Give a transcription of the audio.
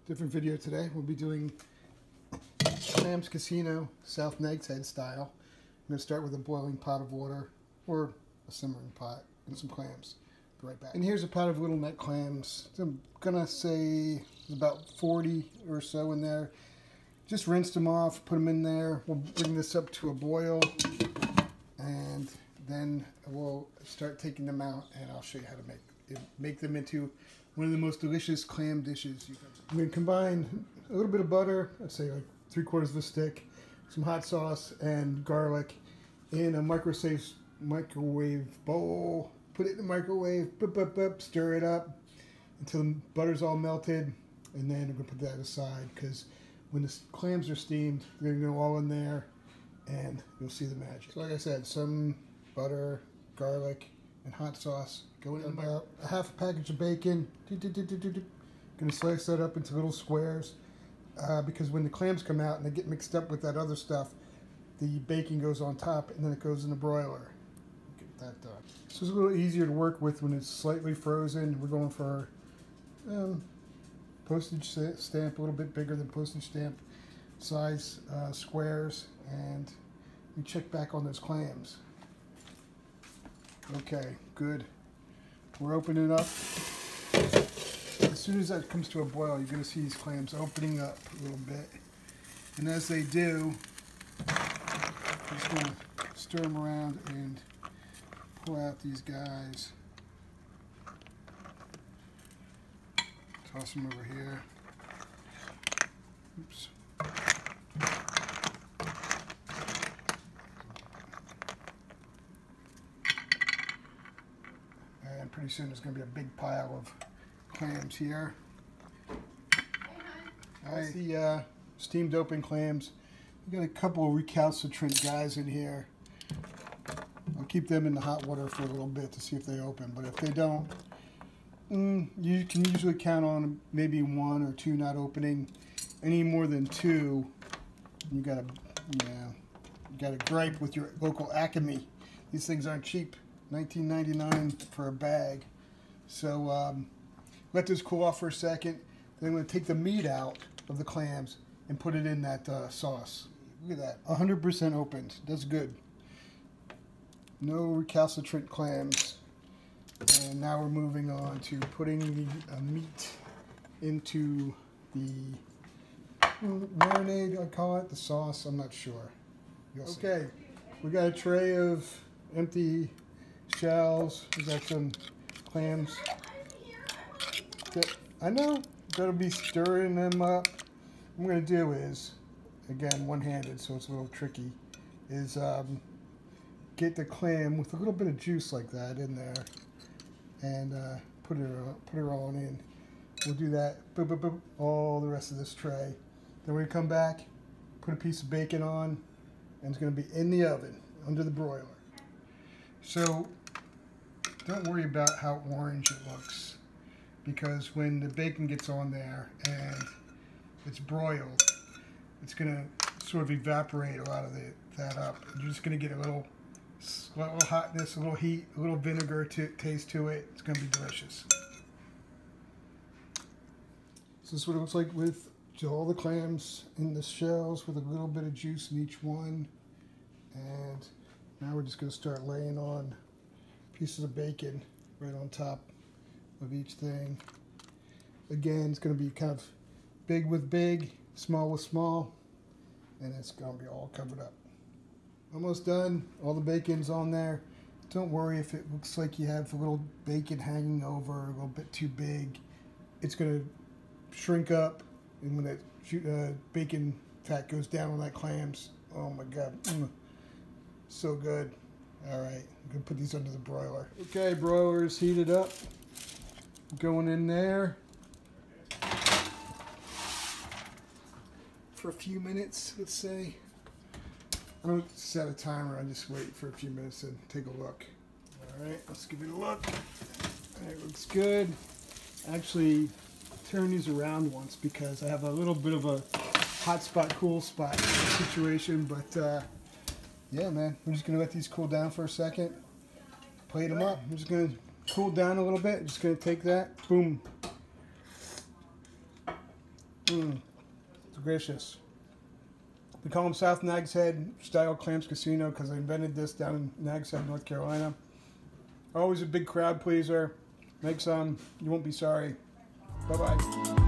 different video today. We'll be doing Clams Casino South Nags Head style. I'm going to start with a boiling pot of water or a simmering pot and some clams. Be right back. And here's a pot of little neck clams. I'm going to say about 40 or so in there. Just rinsed them off, put them in there. We'll bring this up to a boil and then we'll start taking them out and I'll show you how to make them into one of the most delicious clam dishes. I'm going to combine a little bit of butter, I'd say like 3/4 of a stick, some hot sauce and garlic in a microwave bowl. Put it in the microwave, stir it up until the butter's all melted, and then I'm going to put that aside because when the clams are steamed, they're going to go all in there and you'll see the magic. So like I said, some butter, garlic, and hot sauce. Go in about a half a package of bacon. Going to slice that up into little squares because when the clams come out and they get mixed up with that other stuff, the bacon goes on top and then it goes in the broiler. Get that done. So it's a little easier to work with when it's slightly frozen. We're going for postage stamp, a little bit bigger than postage stamp size squares, and we check back on those clams. Okay, good. We're opening up. As soon as that comes to a boil, you're going to see these clams opening up a little bit. And as they do, I'm just going to stir them around and pull out these guys. Toss them over here. Oops. And pretty soon there's going to be a big pile of clams here. I see steamed open clams. We got a couple of recalcitrant guys in here. I'll keep them in the hot water for a little bit to see if they open, but if they don't, you can usually count on maybe 1 or 2 not opening. Any more than 2, you gotta gripe with your local Acme. These things aren't cheap. $19.99 for a bag. So let this cool off for a second. Then I'm going to take the meat out of the clams and put it in that sauce. Look at that, 100% opened. That's good. No recalcitrant clams. And now we're moving on to putting the meat into the marinade, I call it, the sauce. I'm not sure. Okay, we got a tray of empty shells. We got some clams. I know, gotta be stirring them up. What I'm gonna do is, again, one-handed, so it's a little tricky, is get the clam with a little bit of juice like that in there, and put her all in. We'll do that, all the rest of this tray. Then we're gonna come back, put a piece of bacon on, and it's gonna be in the oven under the broiler. So don't worry about how orange it looks, because when the bacon gets on there and it's broiled, it's gonna sort of evaporate a lot of that up. You're just gonna get a little hotness, a little heat, a little vinegar taste to it. It's gonna be delicious. So this is what it looks like with all the clams in the shells with a little bit of juice in each one. And now we're just gonna start laying on pieces of bacon right on top of each thing. Again, it's gonna be kind of big with big, small with small, and it's gonna be all covered up. Almost done. All the bacon's on there. Don't worry if it looks like you have a little bacon hanging over, a little bit too big. It's going to shrink up, and when that bacon fat goes down on that clams, oh my God, so good. All right, I'm going to put these under the broiler. Okay, broiler's heated up. Going in there for a few minutes, let's say. I don't set a timer, I just wait for a few minutes and take a look. All right, let's give it a look. All right, looks good. Actually, turn these around once because I have a little bit of a hot spot, cool spot situation, but yeah, man, we're just gonna let these cool down for a second. Plate them up. I'm just gonna cool down a little bit. Just gonna take that, boom, It's delicious. We call them South Nags Head style Clams Casino because I invented this down in Nags Head, North Carolina. Always a big crowd pleaser. Make some. You won't be sorry. Bye-bye.